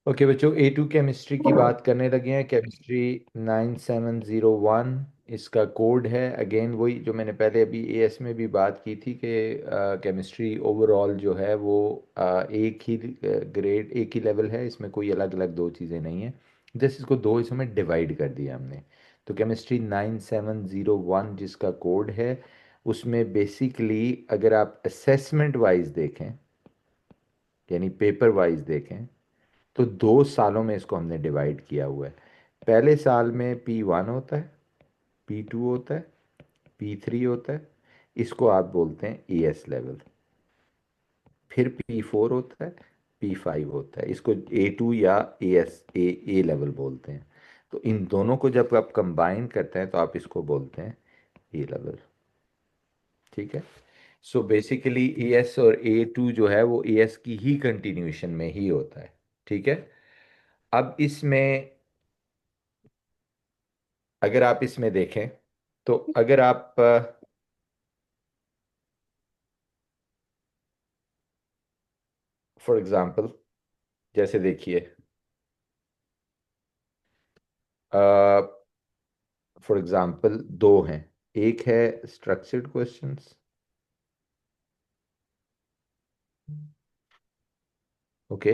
Okay बच्चों, A2 chemistry की बात करने लगे हैं। केमिस्ट्री 9701 इसका कोड है। अगेन वही जो मैंने पहले अभी AS में भी बात की थी कि केमिस्ट्री ओवरऑल जो है वो एक ही ग्रेड, एक ही लेवल है। इसमें कोई अलग अलग दो चीज़ें नहीं हैं। जस्ट इसको दो हिस्सों में डिवाइड कर दिया हमने। तो केमिस्ट्री 9701 जिसका कोड है, उसमें बेसिकली अगर आप असेसमेंट वाइज देखें, यानी पेपर वाइज देखें, तो 2 सालों में इसको हमने डिवाइड किया हुआ है। पहले साल में P1 होता है, P2 होता है, P3 होता है। इसको आप बोलते हैं AS लेवल। फिर P4 होता है, P5 होता है। इसको A2 या A लेवल बोलते हैं। तो इन दोनों को जब आप कंबाइन करते हैं तो आप इसको बोलते हैं A लेवल। ठीक है। सो बेसिकली AS और A2 जो है वो AS की ही कंटिन्यूएशन में ही होता है। ठीक है। अब इसमें अगर आप इसमें देखें, तो अगर आप फॉर एग्जांपल जैसे देखिए, फॉर एग्जांपल दो हैं। एक है स्ट्रक्चर्ड क्वेश्चंस। ओके।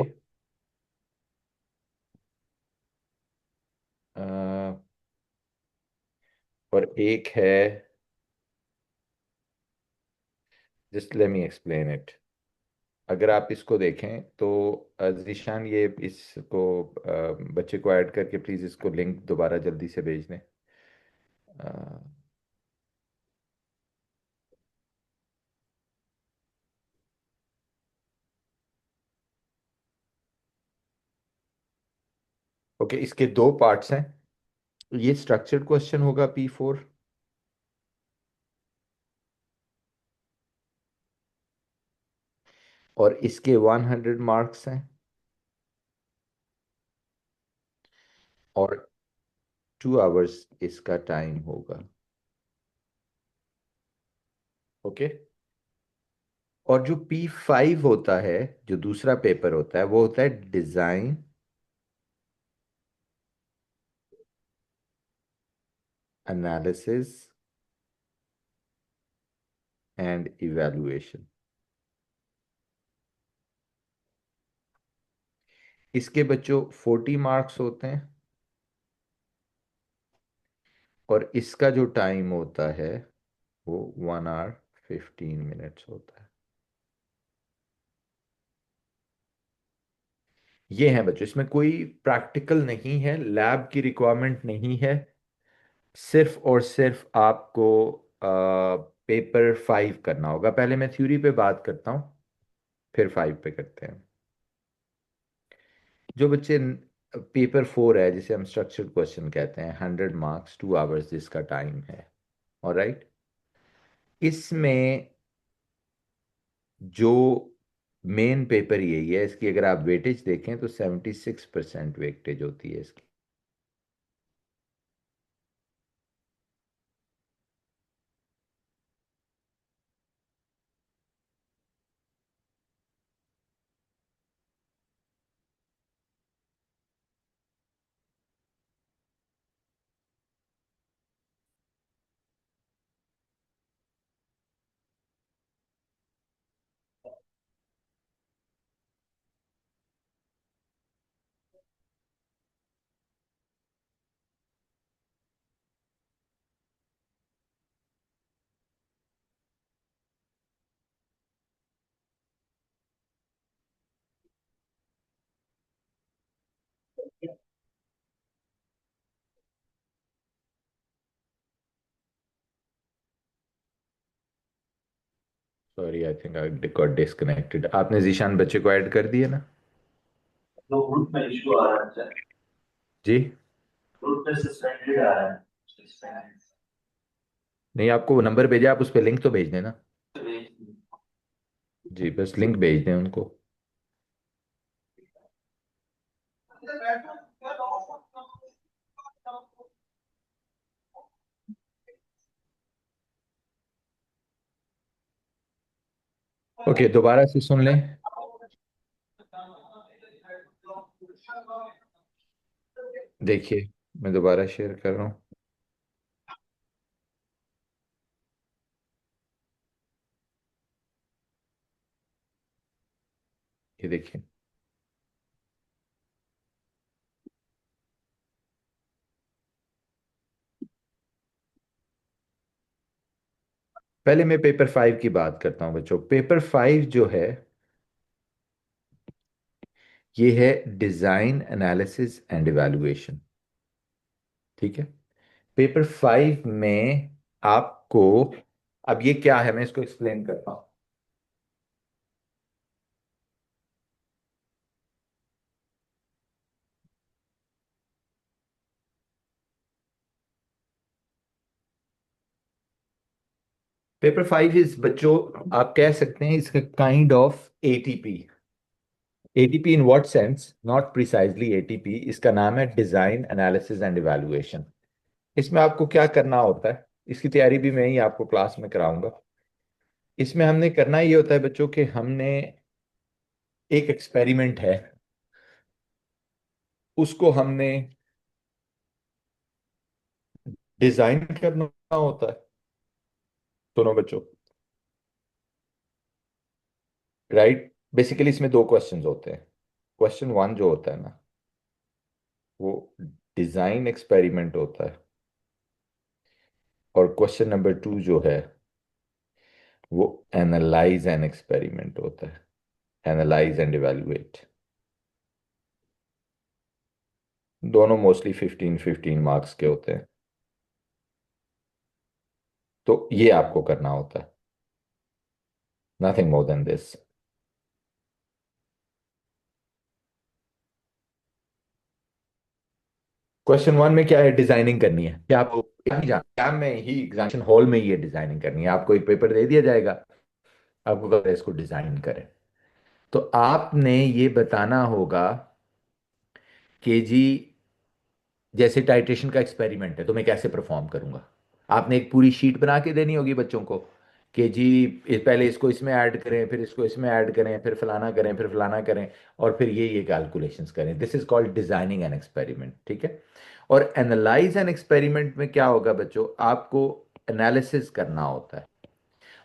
और एक है, just let me explain it. अगर आप इसको देखें तो जीशान, ये इसको बच्चे को ऐड करके प्लीज इसको लिंक दोबारा जल्दी से भेज दें। ओके, इसके दो पार्ट्स हैं। ये स्ट्रक्चर्ड क्वेश्चन होगा P4, और इसके 100 मार्क्स हैं। और 2 आवर्स इसका टाइम होगा। ओके। और जो P5 होता है, जो दूसरा पेपर होता है, वो होता है डिजाइन, एनालिसिस एंड इवैल्यूएशन। इसके बच्चों 40 मार्क्स होते हैं। और इसका जो टाइम होता है वो 1 आवर 15 मिनट्स होता है। ये है बच्चों, इसमें कोई प्रैक्टिकल नहीं है, लैब की रिक्वायरमेंट नहीं है। सिर्फ और सिर्फ आपको पेपर 5 करना होगा। पहले मैं थ्योरी पे बात करता हूँ, फिर 5 पे करते हैं। जो बच्चे पेपर 4 है, जिसे हम स्ट्रक्चर्ड क्वेश्चन कहते हैं, 100 मार्क्स 2 आवर्स जिसका टाइम है। ऑलराइट। इसमें जो मेन पेपर यही है, इसकी अगर आप वेटेज देखें तो 76% वेटेज होती है इसकी। Sorry, I think I got disconnected. आपने जीशान बच्चे को ऐड कर दिया ना? तो ग्रुप में इशू आ रहा है। जी। ग्रुप में सस्पेंडेड आ रहा है। नहीं, आपको वो नंबर भेजा, आप उस पर लिंक तो भेज देना। जी, बस लिंक भेज दें उनको। ओके, दोबारा से सुन लें। देखिए, मैं दोबारा शेयर कर रहा हूँ। ये देखिए। पहले मैं पेपर 5 की बात करता हूँ बच्चों। पेपर 5 जो है, ये है डिजाइन एनालिसिस एंड इवैल्यूएशन। ठीक है। पेपर 5 में आपको, अब ये क्या है मैं इसको एक्सप्लेन करता हूँ। पेपर 5 इज बच्चों, आप कह सकते हैं इसका kind of ATP. ATP in what sense, not precisely ATP, इसका नाम है डिजाइन एनालिसिस एंड इवैल्यूएशन। इसमें आपको क्या करना होता है, इसकी तैयारी भी मैं ही आपको क्लास में कराऊंगा। इसमें हमने करना ये होता है बच्चों कि हमने एक एक्सपेरिमेंट है, उसको हमने डिजाइन करना होता है। दोनों बच्चों, राइट। बेसिकली इसमें दो क्वेश्चंस होते हैं। क्वेश्चन वन जो होता है ना, वो डिजाइन एक्सपेरिमेंट होता है। और क्वेश्चन नंबर टू जो है, वो एनालाइज एन एक्सपेरिमेंट होता है। Analyse and evaluate. दोनों मोस्टली 15-15 मार्क्स के होते हैं। तो ये आपको करना होता है, nothing more than this. Question one में क्या है, डिजाइनिंग करनी है। क्या आपको क्या नहीं जाना, क्या में ही एग्जामिनेशन हॉल में ही ये डिजाइनिंग करनी है। आपको एक पेपर दे दिया जाएगा, आपको कहना है इसको डिजाइन करें। तो आपने ये बताना होगा कि जी, जैसे टाइट्रेशन का एक्सपेरिमेंट है तो मैं कैसे परफॉर्म करूंगा। आपने एक पूरी शीट बना के देनी होगी बच्चों को कि जी, पहले इसको इसमें ऐड करें, फिर इसको इसमें ऐड करें, फिर फलाना करें, फिर फलाना करें, और फिर ये कैलकुलेशंस करें। This is called designing an experiment. ठीक है। और एनालाइज एन एक्सपेरिमेंट में क्या होगा बच्चों, आपको एनालिसिस करना होता है।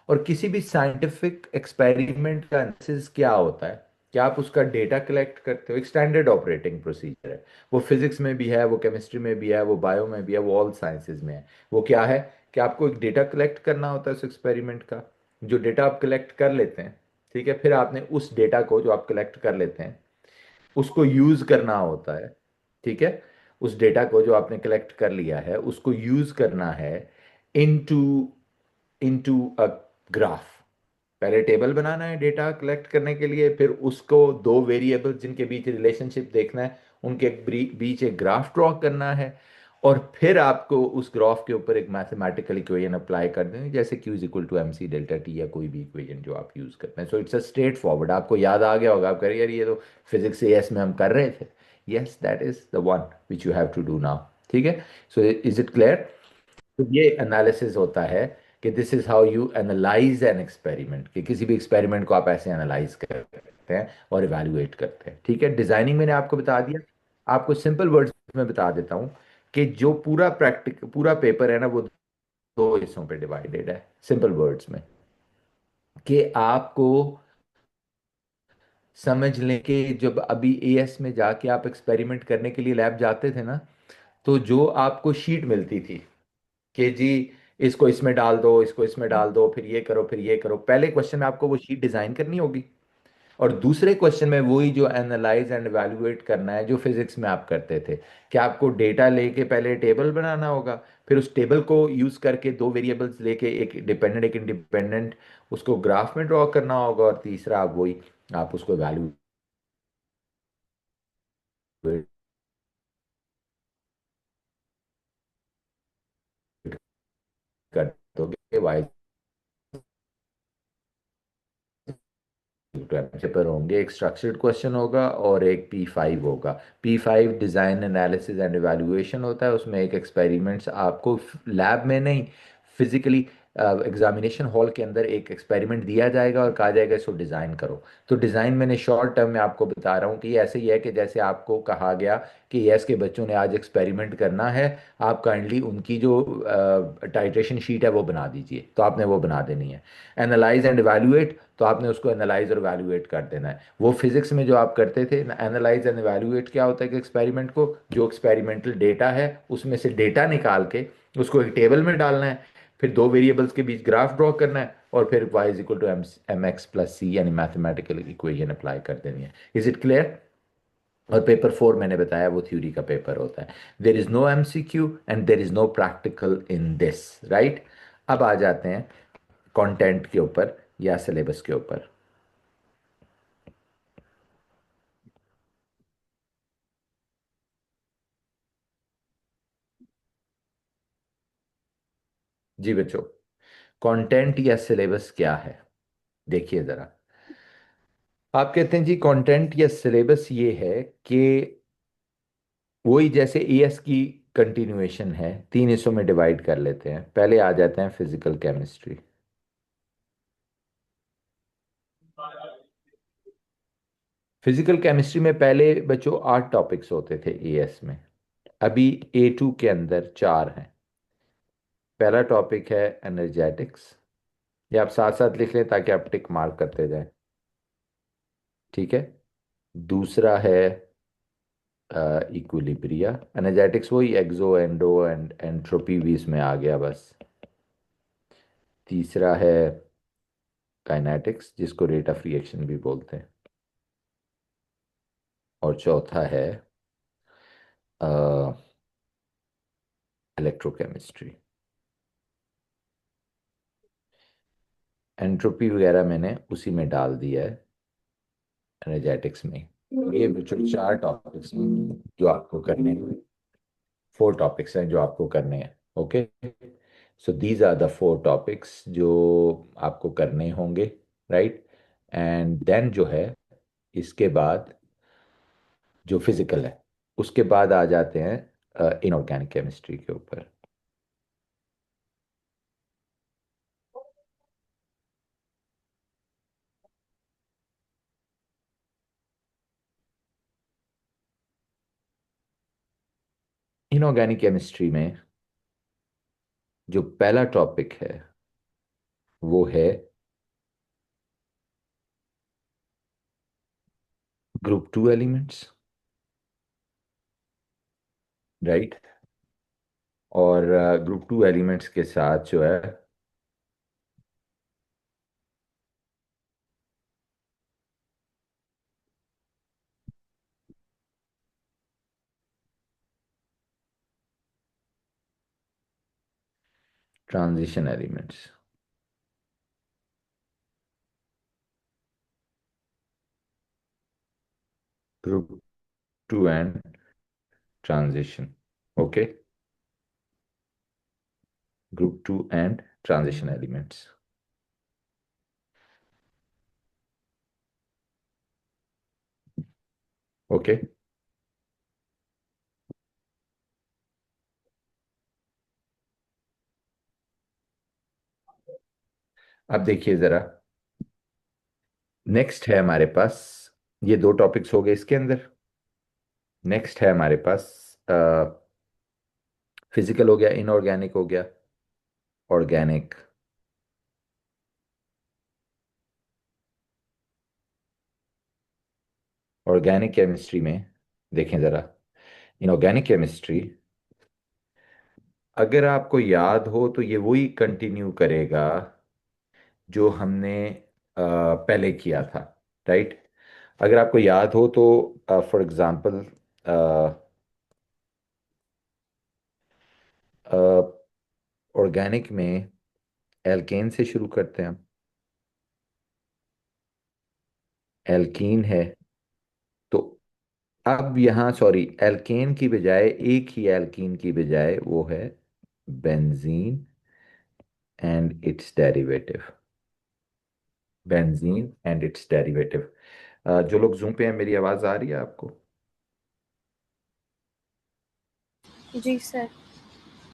और किसी भी साइंटिफिक एक्सपेरिमेंट का एनालिसिस क्या होता है, कि आप उसका डेटा कलेक्ट करते हो। एक स्टैंडर्ड ऑपरेटिंग प्रोसीजर है। वो फिजिक्स में भी है, वो केमिस्ट्री में भी है, वो बायो में भी है, वो ऑल साइंसेज में है। वो क्या है कि आपको एक डेटा कलेक्ट करना होता है उस एक्सपेरिमेंट का। जो डेटा आप कलेक्ट कर लेते हैं, ठीक है, फिर आपने उस डेटा को जो आप कलेक्ट कर लेते हैं, उसको यूज करना होता है। ठीक है। उस डेटा को जो आपने कलेक्ट कर लिया है, उसको यूज करना है इनटू इनटू अ ग्राफ। पहले टेबल बनाना है डेटा कलेक्ट करने के लिए, फिर उसको दो वेरिएबल जिनके बीच रिलेशनशिप देखना है, उनके बीच एक ग्राफ ड्रॉ करना है। और फिर आपको उस ग्राफ के ऊपर एक मैथमेटिकल इक्वेशन अप्लाई कर देंगे, जैसे Q is equal to M C delta T, या कोई भी इक्वेशन जो आप यूज करते हैं। So it's a straightforward. आपको याद आ गया होगा, आप कह रहे यार ये तो फिजिक्स एएस में हम कर रहे थे। Yes, that is the one which you have to do now. ठीक है। So is it clear. तो ये एनालिसिस होता है कि this is how you analyse an experiment, कि किसी भी एक्सपेरिमेंट को आप ऐसे एनालाइज करते हैं और इवैल्यूएट करते हैं। ठीक है। डिजाइनिंग मैंने आपको बता दिया। आपको सिंपल वर्ड्स में बता देता हूं कि जो पूरा पेपर है ना, वो दो हिस्सों पे डिवाइडेड है, सिंपल वर्ड्स में। कि आपको समझ लें कि जब अभी एएस में जाके आप एक्सपेरिमेंट करने के लिए लैब जाते थे ना, तो जो आपको शीट मिलती थी कि जी, इसको इसमें डाल दो, इसको इसमें डाल दो, फिर ये करो, फिर ये करो। पहले क्वेश्चन में आपको वो शीट डिजाइन करनी होगी, और दूसरे क्वेश्चन में वही जो एनालाइज एंड इवैल्यूएट करना है जो फिजिक्स में आप करते थे, कि आपको डेटा लेके पहले टेबल बनाना होगा, फिर उस टेबल को यूज करके दो वेरिएबल्स लेके, एक डिपेंडेंट एक इंडिपेंडेंट, उसको ग्राफ में ड्रॉ करना होगा, और तीसरा आप वही, आप उसको इवैल्यूएट कर दोगे। वाई पेपर होंगे, एक स्ट्रक्चर्ड क्वेश्चन होगा और एक P5 होगा। P5 design analysis and evaluation होता है। उसमें एक एक्सपेरिमेंट्स आपको लैब में नहीं, फिजिकली एग्जामिनेशन हॉल के अंदर एक एक्सपेरिमेंट दिया जाएगा और कहा जाएगा इसको डिज़ाइन करो। तो डिज़ाइन मैंने शॉर्ट टर्म में आपको बता रहा हूँ कि ये ऐसे ही है कि जैसे आपको कहा गया कि यस के बच्चों ने आज एक्सपेरिमेंट करना है, आप काइंडली उनकी जो टाइट्रेशन शीट है वो बना दीजिए, तो आपने वो बना देनी है। एनालाइज एंड एवेल्युएट, तो आपने उसको एनालाइज और एवेल्युएट कर देना है। वो फिजिक्स में जो आप करते थे एनालाइज एंड एवेल्युएट, क्या होता है कि एक्सपेरिमेंट को, जो एक्सपेरिमेंटल डेटा है उसमें से डेटा निकाल के उसको एक टेबल में डालना है, फिर दो वेरिएबल्स के बीच ग्राफ ड्रॉ करना है, और फिर y is equal to M X plus C यानी मैथमेटिकल इक्वेशन अप्लाई कर देनी है। Is it clear? और पेपर 4 मैंने बताया वो थ्योरी का पेपर होता है। There is no MCQ and there is no practical in this, right? अब आ जाते हैं कंटेंट के ऊपर या सिलेबस के ऊपर। जी बच्चों, कंटेंट या सिलेबस क्या है? देखिए जरा, आप कहते हैं जी कंटेंट या सिलेबस ये है कि वही जैसे एएस की कंटिन्यूएशन है, तीन हिस्सों में डिवाइड कर लेते हैं। पहले आ जाते हैं फिजिकल केमिस्ट्री। फिजिकल केमिस्ट्री में पहले बच्चों 8 टॉपिक्स होते थे एएस में, अभी A2 के अंदर 4 हैं। पहला टॉपिक है एनर्जेटिक्स, ये आप साथ साथ लिख लें ताकि आप टिक मार्क करते जाएं, ठीक है। दूसरा है इक्विलिब्रिया, एनर्जेटिक्स वही एक्सो एंडो एंड एंट्रोपी भी इसमें आ गया बस। तीसरा है काइनेटिक्स, जिसको रेट ऑफ रिएक्शन भी बोलते हैं। और चौथा है इलेक्ट्रोकेमिस्ट्री। एंट्रोपी वगैरह मैंने उसी में डाल दिया है, एनर्जेटिक्स में। ये जो 4 टॉपिक्स हैं जो आपको करने हैं, 4 टॉपिक्स हैं जो आपको करने हैं, okay. So these are the 4 topics जो आपको करने होंगे, राइट। एंड देन जो है, इसके बाद जो फिजिकल है, उसके बाद आ जाते हैं इनऑर्गेनिक केमिस्ट्री के ऊपर। इनऑर्गेनिक केमिस्ट्री में जो पहला टॉपिक है वो है ग्रुप 2 एलिमेंट्स, राइट। और ग्रुप 2 एलिमेंट्स के साथ जो है transition elements. Group 2 and transition, okay. Group 2 and transition elements, okay. अब देखिए जरा, नेक्स्ट है हमारे पास, ये 2 टॉपिक्स हो गए इसके अंदर। नेक्स्ट है हमारे पास फिजिकल हो गया, इनऑर्गेनिक हो गया, ऑर्गेनिक। ऑर्गेनिक केमिस्ट्री में देखें ज़रा, इनऑर्गेनिक केमिस्ट्री अगर आपको याद हो तो ये वही कंटिन्यू करेगा जो हमने पहले किया था, राइट। अगर आपको याद हो तो फॉर एग्जांपल ऑर्गेनिक में एल्केन से शुरू करते हैं हम। एल्कीन है, तो अब यहाँ सॉरी, एल्केन की बजाय, एक ही एल्कीन की बजाय वो है benzene and it's derivative. Benzene and it's derivative. जो लोग जूम पे हैं, मेरी आवाज आ रही है आपको? जी sir.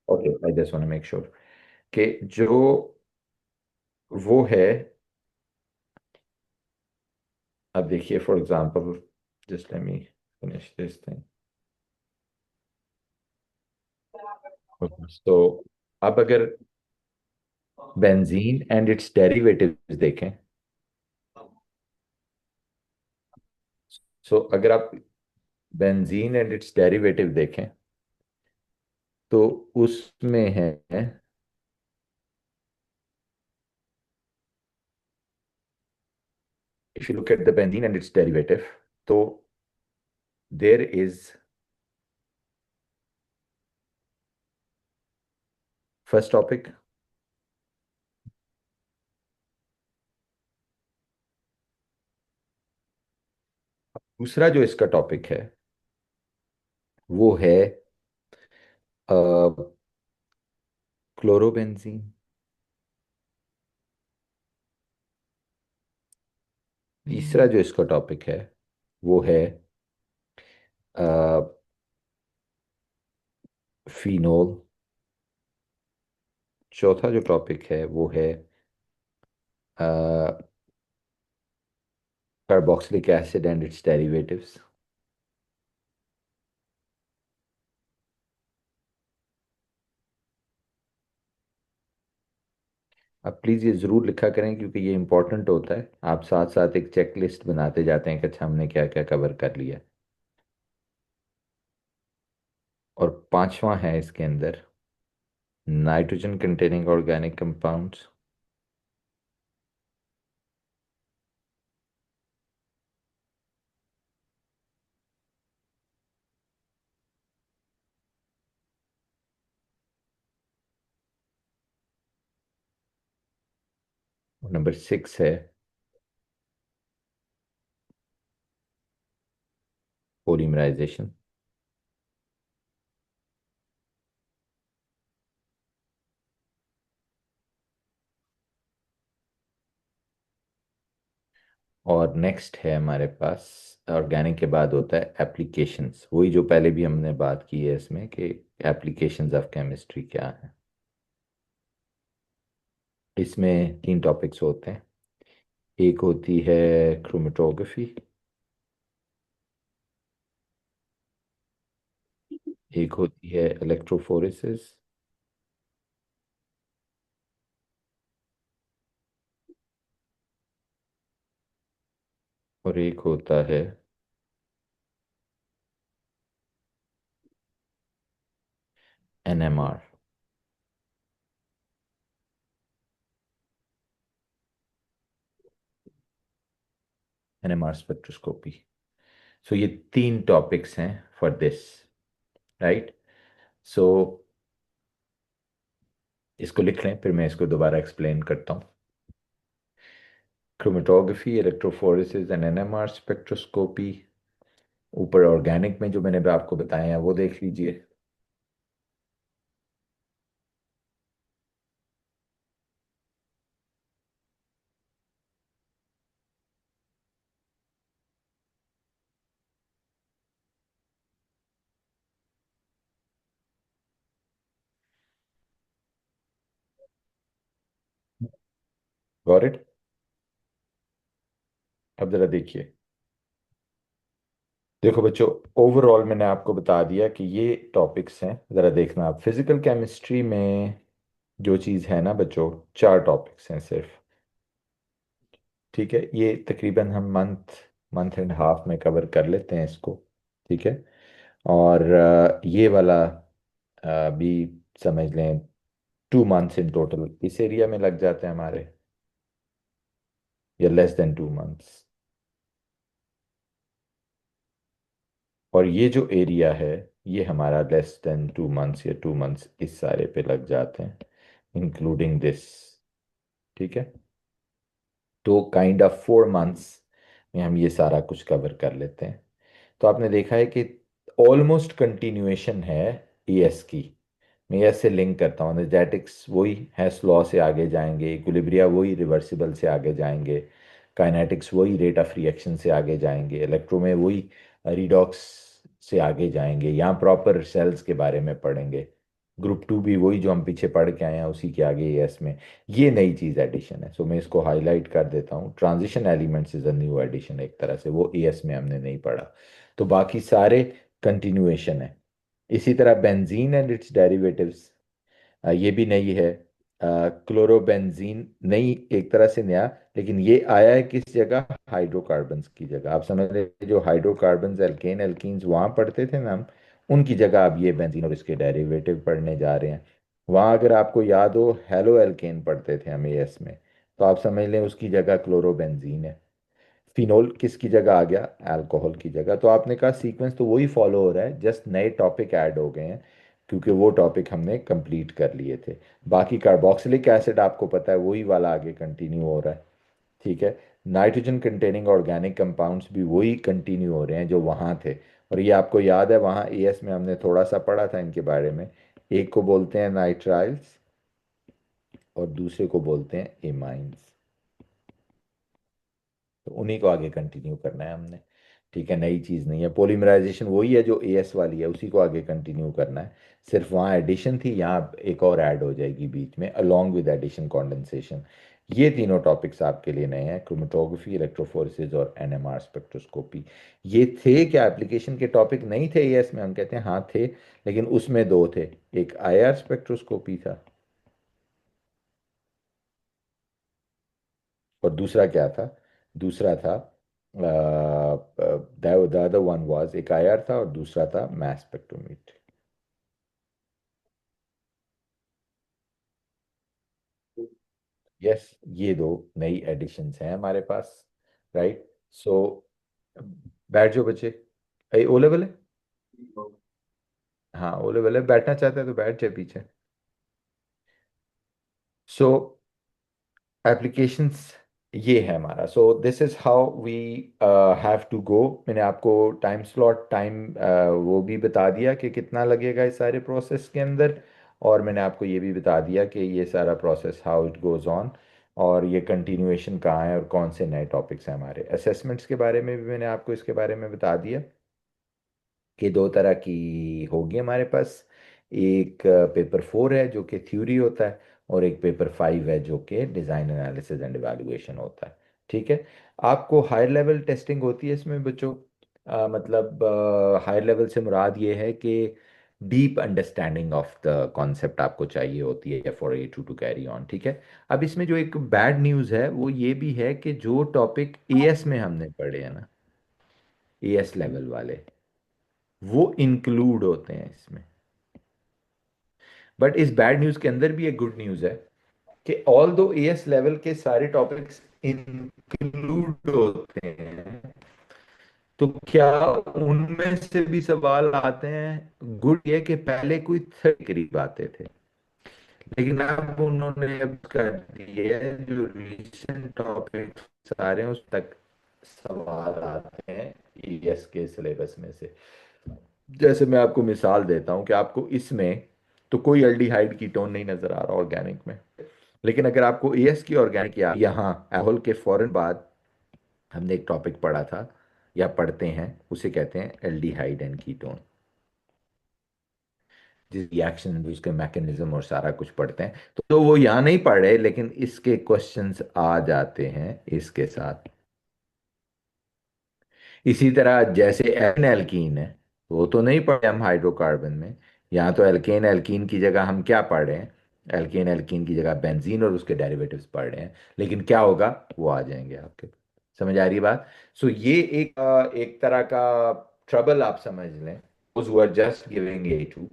Okay, I just want to make sure कि जो वो है, अब देखिए for example, just let me finish this thing. तो अब अगर बेंजीन एंड इट्स डेरिवेटिव्स देखें, सो अगर आप बेंजीन एंड इट्स डेरिवेटिव देखें तो उसमें है, if you look at the benzene and it's derivative, तो देयर इज फर्स्ट टॉपिक। दूसरा जो इसका टॉपिक है वो है क्लोरोबेंजीन। तीसरा जो इसका टॉपिक है वो है फिनोल। चौथा जो टॉपिक है वो है carboxylic acid and it's derivatives. अब प्लीज़ ये ज़रूर लिखा करें क्योंकि ये इंपॉर्टेंट होता है, आप साथ साथ एक चेक लिस्ट बनाते जाते हैं कि अच्छा हमने क्या क्या कवर कर लिया। और पांचवा है इसके अंदर नाइट्रोजन कंटेनिंग ऑर्गेनिक कंपाउंड्स। और नंबर 6 है पॉलीमराइजेशन। और नेक्स्ट है हमारे पास, ऑर्गेनिक के बाद होता है एप्लीकेशंस, वही जो पहले भी हमने बात की है इसमें कि एप्लीकेशंस ऑफ केमिस्ट्री क्या है। इसमें तीन टॉपिक्स होते हैं। एक होती है क्रोमेटोग्राफी, एक होती है इलेक्ट्रोफोरेसिस, और एक होता है एनएमआर, एनएमआर स्पेक्ट्रोस्कोपी। सो ये तीन टॉपिक्स हैं फॉर दिस, राइट। सो इसको लिख लें, फिर मैं इसको दोबारा एक्सप्लेन करता हूँ। Chromatography, electrophoresis and NMR spectroscopy. ऊपर ऑर्गेनिक में जो मैंने भी आपको बताया है वो देख लीजिए। Got it. अब जरा देखिए, देखो बच्चों, ओवरऑल मैंने आपको बता दिया कि ये टॉपिक्स हैं। ज़रा देखना, आप फिजिकल केमिस्ट्री में जो चीज़ है ना बच्चों, चार टॉपिक्स हैं सिर्फ। ठीक है, ये तकरीबन हम मंथ मंथ एंड हाफ में कवर कर लेते हैं इसको। ठीक है। और ये वाला भी समझ लें 2 मंथ्स इन टोटल इस एरिया में लग जाते हैं हमारे, या लेस देन 2 मंथ्स। और ये जो एरिया है ये हमारा लेस देन 2 मंथ्स या 2 मंथ्स इस सारे पे लग जाते हैं, इंक्लूडिंग दिस। ठीक है। तो काइंड ऑफ 4 मंथ्स में हम ये सारा कुछ कवर कर लेते हैं। तो आपने देखा है कि ऑलमोस्ट कंटिन्यूएशन है ईएस की। मैं एस से लिंक करता हूँ, एनर्जेटिक्स वही हेस लॉ से आगे जाएंगे, इक्विलिब्रिया वही रिवर्सिबल से आगे जाएंगे, काइनेटिक्स वही रेट ऑफ रिएक्शन से आगे जाएंगे, इलेक्ट्रो में वही रिडॉक्स से आगे जाएंगे, यहाँ प्रॉपर सेल्स के बारे में पढ़ेंगे। ग्रुप टू भी वही जो हम पीछे पढ़ के आए हैं उसी के आगे एएस में ये नई चीज एडिशन है। सो मैं इसको हाईलाइट कर देता हूँ, transition elements is a new addition एक तरह से, वो एएस में हमने नहीं पढ़ा। तो बाकी सारे कंटिन्यूएशन है। इसी तरह बेंजीन एंड इट्स डेरिवेटिव्स, ये भी नई है। क्लोरोबेंजीन नई, एक तरह से नया, लेकिन ये आया है किस जगह, हाइड्रोकार्बन्स की जगह। आप समझ रहे, जो हाइड्रोकार्बन्स एल्केन एल्कीन्स वहाँ पढ़ते थे ना हम, उनकी जगह अब ये बेंजीन और इसके डेरिवेटिव पढ़ने जा रहे हैं। वहाँ अगर आपको याद हो हेलो एल्केन पढ़ते थे हम एएस में, तो आप समझ लें उसकी जगह क्लोरोबेंजीन है। फिनोल किसकी जगह आ गया, अल्कोहल की जगह। तो आपने कहा सीक्वेंस तो वही फॉलो हो रहा है, जस्ट नए टॉपिक ऐड हो गए हैं, क्योंकि वो टॉपिक हमने कंप्लीट कर लिए थे। बाकी कार्बोक्सिलिक एसिड आपको पता है वही वाला आगे कंटिन्यू हो रहा है। ठीक है। नाइट्रोजन कंटेनिंग ऑर्गेनिक कंपाउंड्स भी वही कंटिन्यू हो रहे हैं जो वहाँ थे। और ये आपको याद है वहाँ एएस में हमने थोड़ा सा पढ़ा था इनके बारे में। एक को बोलते हैं नाइट्राइल्स और दूसरे को बोलते हैं एमाइंस। तो उन्हीं को आगे कंटिन्यू करना है हमने। ठीक है, नई चीज़ नहीं है। पॉलीमराइजेशन वही है जो एएस वाली है, उसी को आगे कंटिन्यू करना है। सिर्फ वहाँ एडिशन थी, यहाँ एक और ऐड हो जाएगी बीच में, अलोंग विद एडिशन कंडेंसेशन। ये तीनों टॉपिक्स आपके लिए नए हैं, क्रोमेटोग्राफी, इलेक्ट्रोफोरेसिस और एनएमआर स्पेक्ट्रोस्कोपी। ये थे क्या एप्लीकेशन के टॉपिक नहीं थे एएस में, हम कहते हैं हाँ थे, लेकिन उसमें दो थे। एक आईआर स्पेक्ट्रोस्कोपी था और दूसरा क्या था, दूसरा था द अदर वन वाज, एक आईआर था और दूसरा था मास स्पेक्ट्रोमीटर। यस, ये दो नई एडिशंस हैं हमारे पास। राइट। सो बैठ जाओ बच्चे। ओ लेवल है। हाँ ओ लेवल है, बैठना चाहते हैं तो बैठ जाए पीछे। सो एप्लीकेशंस ये है हमारा। So this is how we have to go. मैंने आपको टाइम स्लॉट, टाइम वो भी बता दिया कि कितना लगेगा इस सारे प्रोसेस के अंदर। और मैंने आपको ये भी बता दिया कि ये सारा process how it goes on, और ये कंटिन्यूएशन कहाँ है और कौन से नए टॉपिक्स हैं हमारे। असेसमेंट्स के बारे में भी मैंने आपको इसके बारे में बता दिया कि दो तरह की होगी हमारे पास। एक पेपर 4 है जो कि थ्योरी होता है, और एक पेपर 5 है जो कि डिज़ाइन एनालिसिस एंड इवैल्यूएशन होता है। ठीक है। आपको हायर लेवल टेस्टिंग होती है इसमें बच्चों। मतलब हायर लेवल से मुराद ये है कि deep understanding of the concept आपको चाहिए होती है for A two carry on. ठीक है। अब इसमें जो एक बैड न्यूज़ है वो ये भी है कि जो टॉपिक एएस में हमने पढ़े हैं ना, एएस लेवल वाले, वो इंक्लूड होते हैं इसमें। बट इस बैड न्यूज़ के अंदर भी एक गुड न्यूज़ है कि ऑल दो एएस लेवल के सारे टॉपिक्स इंक्लूड होते हैं, तो क्या उनमें से भी सवाल आते हैं। गुड ये कि पहले कोई थर्ड करीब आते थे, लेकिन अब उन्होंने अब कर दिए जो रिसेंट टॉपिक सारे हैं उस तक सवाल आते हैं ईएस के सिलेबस में से। जैसे मैं आपको मिसाल देता हूँ कि आपको इसमें तो कोई एल्डिहाइड कीटोन नहीं नजर आ रहा ऑर्गेनिक में, लेकिन अगर आपको एएस की ऑर्गेनिक या यहाँ एल्कोहल के फौरन बाद हमने एक टॉपिक पढ़ा था या पढ़ते हैं, उसे कहते हैं एल्डिहाइड एंड कीटोन, जिस रिएक्शन उसके मैकेनिज्म और सारा कुछ पढ़ते हैं। तो वो यहाँ नहीं पढ़ रहे, लेकिन इसके क्वेश्चंस आ जाते हैं इसके साथ। इसी तरह जैसे एन एल्कीन है, वो तो नहीं पढ़े हम हाइड्रोकार्बन में। यहाँ तो एल्केन एल्कीन की जगह हम क्या पढ़ रहे हैं, एल्केन एल्कीन की जगह बेंजीन और उसके डेरिवेटिव्स पढ़ रहे हैं। लेकिन क्या होगा, वो आ जाएंगे आपके। समझ आ रही बात। सो ये एक तरह का ट्रबल आप समझ लें, those who are just giving A2,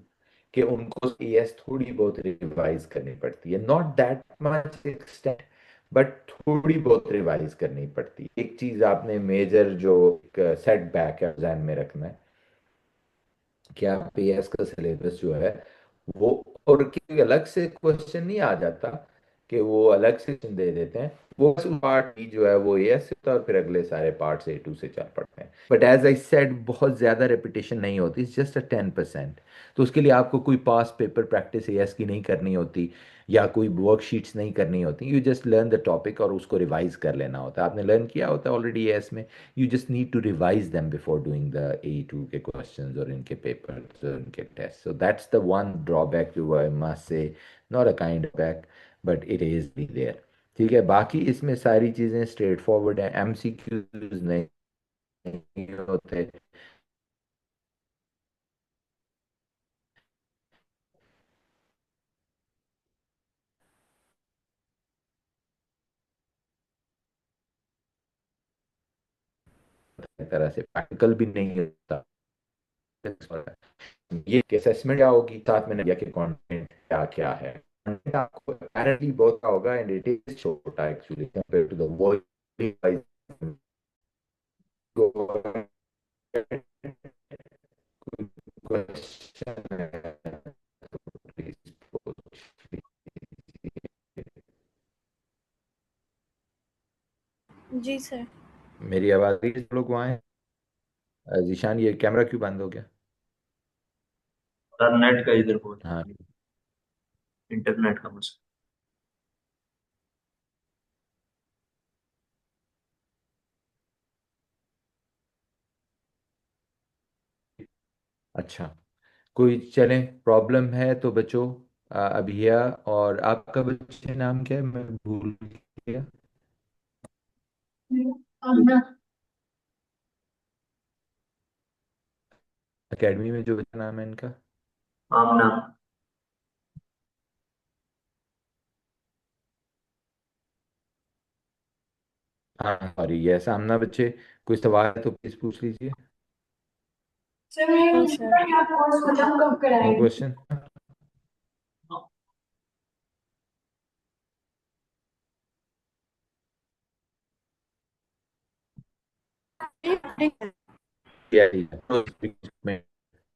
कि उनको एएस थोड़ी बहुत रिवाइज करनी पड़ती है, not that much extent, but थोड़ी बहुत रिवाइज करनी पड़ती है। एक चीज आपने मेजर जो सेटबैक है ध्यान में रखना है कि आप पीएस का सिलेबस जो है वो, और कि अलग से क्वेश्चन नहीं आ जाता कि वो अलग से दे देते हैं। वो बस पार्ट जो है वो एएस से होता है और फिर अगले सारे पार्ट से A2 से चल पड़ते हैं। बट एज आई सेड बहुत ज़्यादा रेपिटेशन नहीं होती, इट्स जस्ट अ 10%। तो उसके लिए आपको कोई पास पेपर प्रैक्टिस एएस की नहीं करनी होती, या कोई वर्कशीट्स नहीं करनी होती। You just learn the topic और उसको रिवाइज कर लेना होता है। आपने लर्न किया होता है ऑलरेडी एएस में। You just need to revise them before doing the ए2 के क्वेश्चंस और इनके पेपर्स और इनके test. So that's the one drawback you I must say, not a kind of back, but it is be there. ठीक है, बाकी इसमें सारी चीज़ें स्ट्रेट फॉरवर्ड हैं, एमसीक्यूज नहीं होते। तरह से प्रैक्टिकल भी नहीं होता। ये असेसमेंट क्या होगी, साथ में दिया कि कंटेंट क्या क्या है। कंटेंट आपको अपेरेंटली बहुत का होगा, एंड इट इज छोटा actually compare to the world question. जी सर। मेरी आवाज भी लोग वहाँ हैं? जीशान, ये कैमरा क्यों बंद हो गया? सर नेट का इधर बहुत हाँ। इंटरनेट का मसला। अच्छा, कोई चले प्रॉब्लम है तो बच्चों, अभिया, और आपका बच्चे नाम क्या है, मैं भूल गया। आमना। एकेडमी में जो बच्चा नाम है इनका? आमना। हाँ सॉरी, ये सामना बच्चे, कोई सवाल है तो प्लीज पूछ लीजिए। Sir no sir. आप कोर्स खत्म कब नो कराएंगे? क्वेश्चन।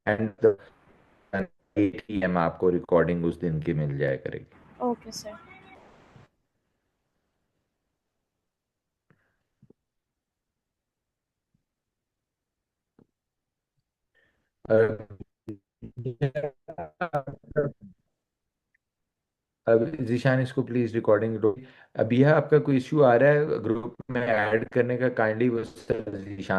एंड 8 PM आपको रिकॉर्डिंग उस दिन की मिल जाया करेगी। Okay sir. अब जीशान इसको प्लीज रिकॉर्डिंग रो। अभी है आपका कोई इश्यू आ रहा है ग्रुप में ऐड करने का, काइंडली वो जीशान